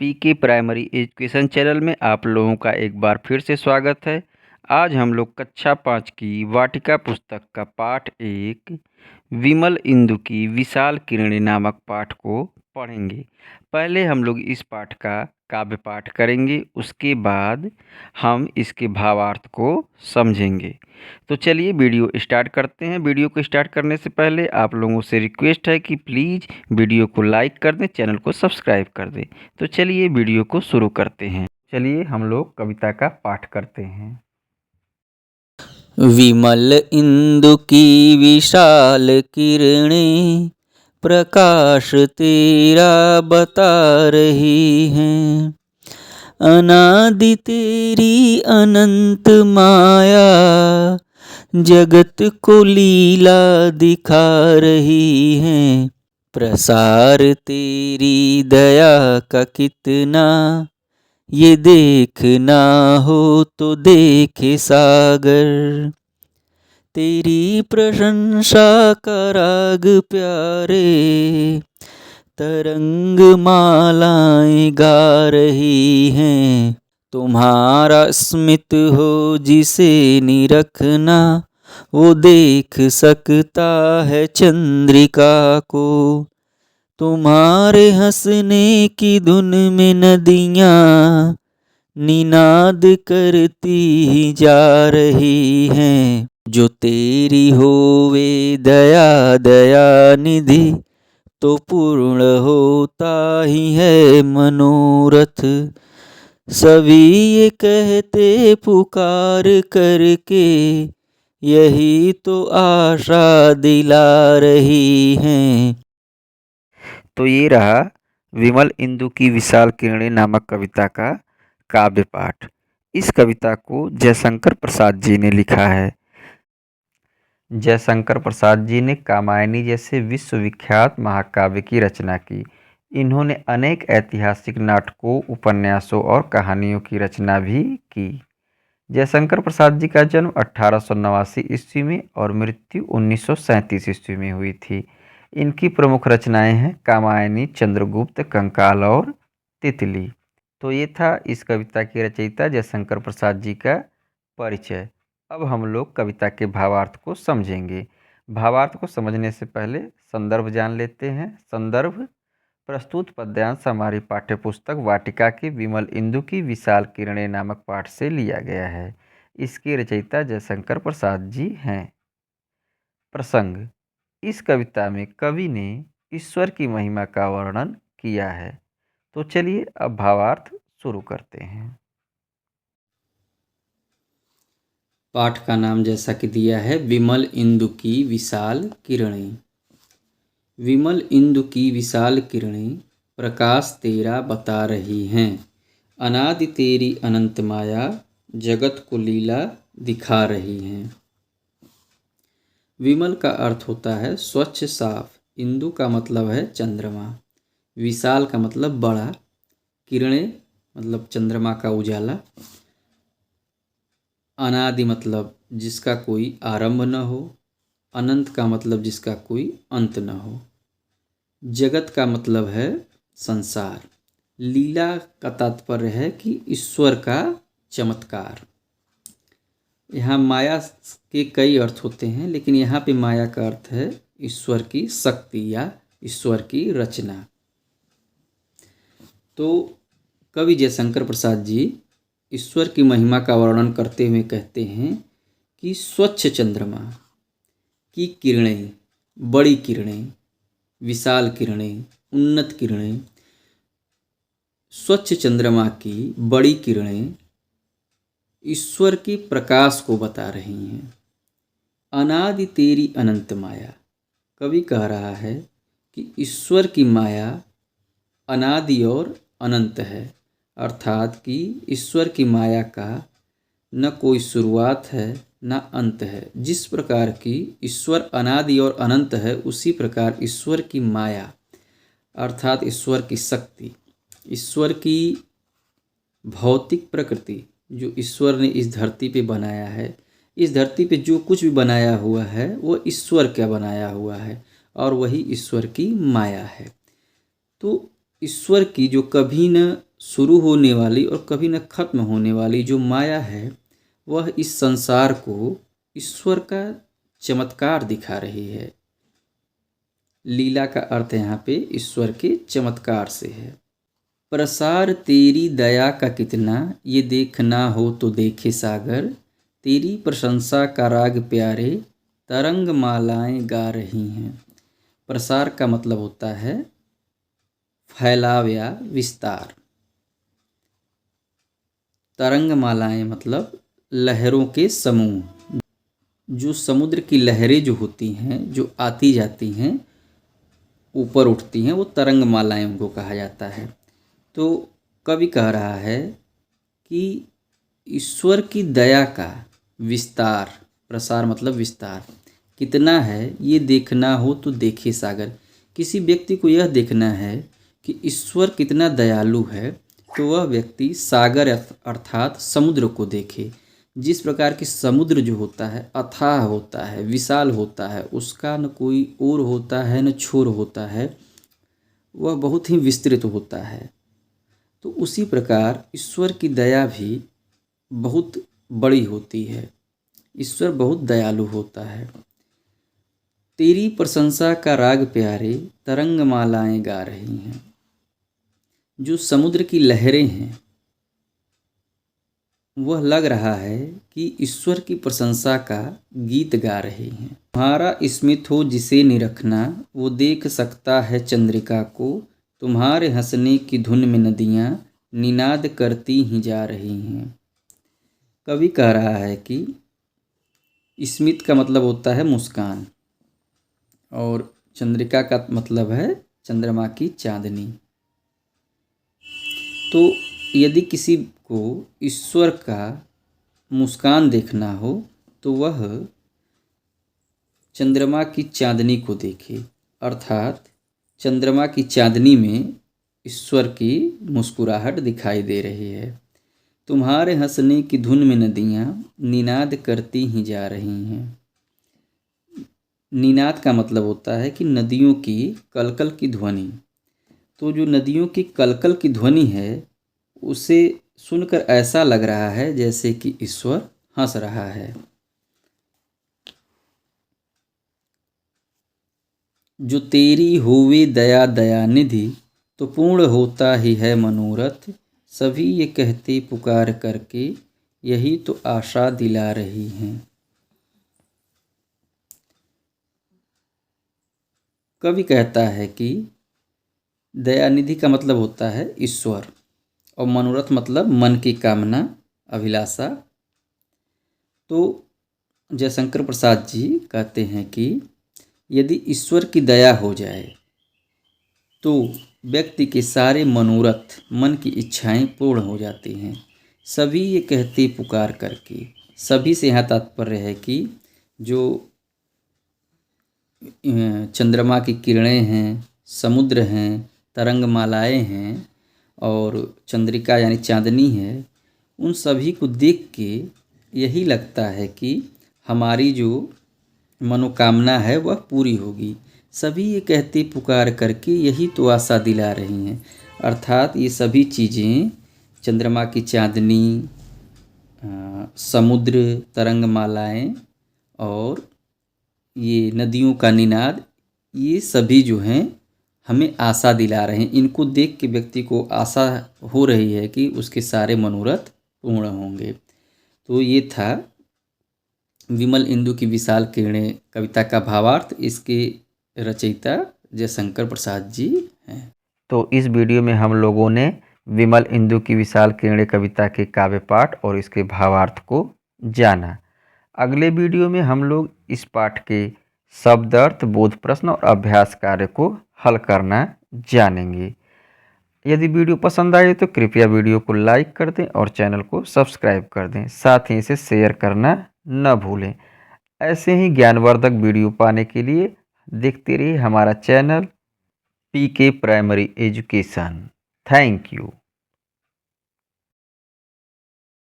पीके primary education channel में आप लोगों का एक बार फिर से स्वागत है। आज हम लोग कक्षा 5 की वाटिका पुस्तक का पाठ 1 विमल इंदु की विशाल किरणें नामक पाठ को पढ़ेंगे। पहले हम लोग इस पाठ का काव्य पाठ करेंगे, उसके बाद हम इसके भावार्थ को समझेंगे। तो चलिए वीडियो स्टार्ट करते हैं। वीडियो को स्टार्ट करने से पहले आप लोगों से रिक्वेस्ट है कि प्लीज़ वीडियो को लाइक कर दें, चैनल को सब्सक्राइब कर दें। तो चलिए वीडियो को शुरू करते हैं। चलिए हम लोग कविता का पाठ करते हैं। विमल इंदु की विशाल किरणें प्रकाश तेरा बता रही हैं। अनादि तेरी अनंत माया जगत को लीला दिखा रही हैं। प्रसार तेरी दया का कितना ये देखना हो तो देखे सागर। तेरी प्रशंसा का राग प्यारे तरंग मालाएं गा रही हैं। तुम्हारा स्मित हो जिसे निरखना वो देख सकता है चंद्रिका को। तुम्हारे हंसने की धुन में नदियाँ निनाद करती ही जा रही हैं। जो तेरी होवे दया दया निधि तो पूर्ण होता ही है मनोरथ। सभी ये कहते पुकार करके यही तो आशा दिला रही हैं। तो ये रहा विमल इंदु की विशाल किरणें नामक कविता का काव्य पाठ। इस कविता को जयशंकर प्रसाद जी ने लिखा है। जयशंकर प्रसाद जी ने कामायनी जैसे विश्वविख्यात महाकाव्य की रचना की। इन्होंने अनेक ऐतिहासिक नाटकों, उपन्यासों और कहानियों की रचना भी की। जयशंकर प्रसाद जी का जन्म 1889 ईस्वी में और मृत्यु 1937 ईस्वी में हुई थी। इनकी प्रमुख रचनाएं हैं कामायनी, चंद्रगुप्त, कंकाल और तितली। तो ये था इस कविता के रचयिता जयशंकर प्रसाद जी का परिचय। अब हम लोग कविता के भावार्थ को समझेंगे। भावार्थ को समझने से पहले संदर्भ जान लेते हैं। संदर्भ: प्रस्तुत पद्यांश हमारी पाठ्यपुस्तक वाटिका के विमल इंदु की विशाल किरणें नामक पाठ से लिया गया है। इसके रचयिता जयशंकर प्रसाद जी हैं। प्रसंग: इस कविता में कवि ने ईश्वर की महिमा का वर्णन किया है। तो चलिए अब भावार्थ शुरू करते हैं। पाठ का नाम जैसा कि दिया है विमल इंदु की विशाल किरणें। विमल इंदु की विशाल किरणें प्रकाश तेरा बता रही हैं। अनादि तेरी अनंत माया जगत को लीला दिखा रही हैं। विमल का अर्थ होता है स्वच्छ साफ। इंदु का मतलब है चंद्रमा। विशाल का मतलब बड़ा। किरणें मतलब चंद्रमा का उजाला। अनादि मतलब जिसका कोई आरंभ न हो। अनंत का मतलब जिसका कोई अंत न हो। जगत का मतलब है संसार। लीला का तात्पर्य है कि ईश्वर का चमत्कार। यहाँ माया के कई अर्थ होते हैं, लेकिन यहाँ पे माया का अर्थ है ईश्वर की शक्ति या ईश्वर की रचना। तो कवि जयशंकर प्रसाद जी ईश्वर की महिमा का वर्णन करते हुए कहते हैं कि स्वच्छ चंद्रमा की किरणें, बड़ी किरणें, विशाल किरणें, उन्नत किरणें, स्वच्छ चंद्रमा की बड़ी किरणें ईश्वर के प्रकाश को बता रही हैं। अनादि तेरी अनंत माया, कवि कह रहा है कि ईश्वर की माया अनादि और अनंत है, अर्थात कि ईश्वर की माया का न कोई शुरुआत है न अंत है। जिस प्रकार की ईश्वर अनादि और अनंत है, उसी प्रकार ईश्वर की माया अर्थात ईश्वर की शक्ति, ईश्वर की भौतिक प्रकृति जो ईश्वर ने इस धरती पे बनाया है, इस धरती पे जो कुछ भी बनाया हुआ है वो ईश्वर का बनाया हुआ है और वही ईश्वर की माया है। तो ईश्वर की जो कभी न शुरू होने वाली और कभी न खत्म होने वाली जो माया है, वह इस संसार को ईश्वर का चमत्कार दिखा रही है। लीला का अर्थ यहाँ पे ईश्वर के चमत्कार से है। प्रसार तेरी दया का कितना, ये देखना हो तो देखे सागर। तेरी प्रशंसा का राग प्यारे, तरंग मालाएं गा रही हैं। प्रसार का मतलब होता है फैलाव या विस्तार। तरंग मालाएं मतलब लहरों के समूह। जो समुद्र की लहरें जो होती हैं, जो आती जाती हैं, ऊपर उठती हैं, वो तरंग मालाएं उनको कहा जाता है। तो कवि कह रहा है कि ईश्वर की दया का विस्तार, प्रसार मतलब विस्तार कितना है, ये देखना हो तो देखे सागर। किसी व्यक्ति को यह देखना है कि ईश्वर कितना दयालु है, तो वह व्यक्ति सागर अर्थात समुद्र को देखे। जिस प्रकार की समुद्र जो होता है अथाह होता है, विशाल होता है, उसका न कोई ओर होता है न छोर होता है, वह बहुत ही विस्तृत होता है। तो उसी प्रकार ईश्वर की दया भी बहुत बड़ी होती है। ईश्वर बहुत दयालु होता है। तेरी प्रशंसा का राग प्यारे, तरंग मालाएं गा रही हैं। जो समुद्र की लहरें हैं, वह लग रहा है कि ईश्वर की प्रशंसा का गीत गा रही हैं। तुम्हारा स्मित हो जिसे निरखना, वो देख सकता है चंद्रिका को। तुम्हारे हंसने की धुन में नदियाँ निनाद करती ही जा रही हैं। कवि कह रहा है कि स्मित का मतलब होता है मुस्कान, और चंद्रिका का मतलब है चंद्रमा की चांदनी। तो यदि किसी को ईश्वर का मुस्कान देखना हो तो वह चंद्रमा की चांदनी को देखे, अर्थात चंद्रमा की चांदनी में ईश्वर की मुस्कुराहट दिखाई दे रही है। तुम्हारे हंसने की धुन में नदियाँ निनाद करती ही जा रही हैं। निनाद का मतलब होता है कि नदियों की कलकल की ध्वनि। तो जो नदियों की कलकल की ध्वनि है, उसे सुनकर ऐसा लग रहा है जैसे कि ईश्वर हंस रहा है। जो तेरी होवे दया दयानिधि, तो पूर्ण होता ही है मनोरथ। सभी ये कहते पुकार करके, यही तो आशा दिला रही हैं। कवि कहता है कि दयानिधि का मतलब होता है ईश्वर, और मनोरथ मतलब मन की कामना, अभिलाषा। तो जयशंकर प्रसाद जी कहते हैं कि यदि ईश्वर की दया हो जाए तो व्यक्ति के सारे मनोरथ, मन की इच्छाएं पूर्ण हो जाती हैं। सभी ये कहते पुकार करके, सभी से यहाँ तात्पर्य है कि जो चंद्रमा की किरणें हैं, समुद्र हैं, तरंगमालाएं हैं और चंद्रिका यानी चांदनी है, उन सभी को देख के यही लगता है कि हमारी जो मनोकामना है वह पूरी होगी। सभी ये कहते पुकार करके, यही तो आशा दिला रही हैं। अर्थात ये सभी चीज़ें, चंद्रमा की चांदनी, समुद्र, तरंगमालाएं और ये नदियों का निनाद, ये सभी जो हैं हमें आशा दिला रहे हैं। इनको देख के व्यक्ति को आशा हो रही है कि उसके सारे मनोरथ पूर्ण होंगे। तो ये था विमल इंदु की विशाल किरणें कविता का भावार्थ। इसके रचयिता जयशंकर प्रसाद जी हैं। तो इस वीडियो में हम लोगों ने विमल इंदु की विशाल किरणें कविता के काव्य पाठ और इसके भावार्थ को जाना। अगले वीडियो में हम लोग इस पाठ के शब्दार्थ, बोध प्रश्न और अभ्यास कार्य को हल करना जानेंगे। यदि वीडियो पसंद आए तो कृपया वीडियो को लाइक कर दें और चैनल को सब्सक्राइब कर दें। साथ ही इसे शेयर करना न भूलें। ऐसे ही ज्ञानवर्धक वीडियो पाने के लिए देखते रहिए हमारा channel PK primary education. Thank you.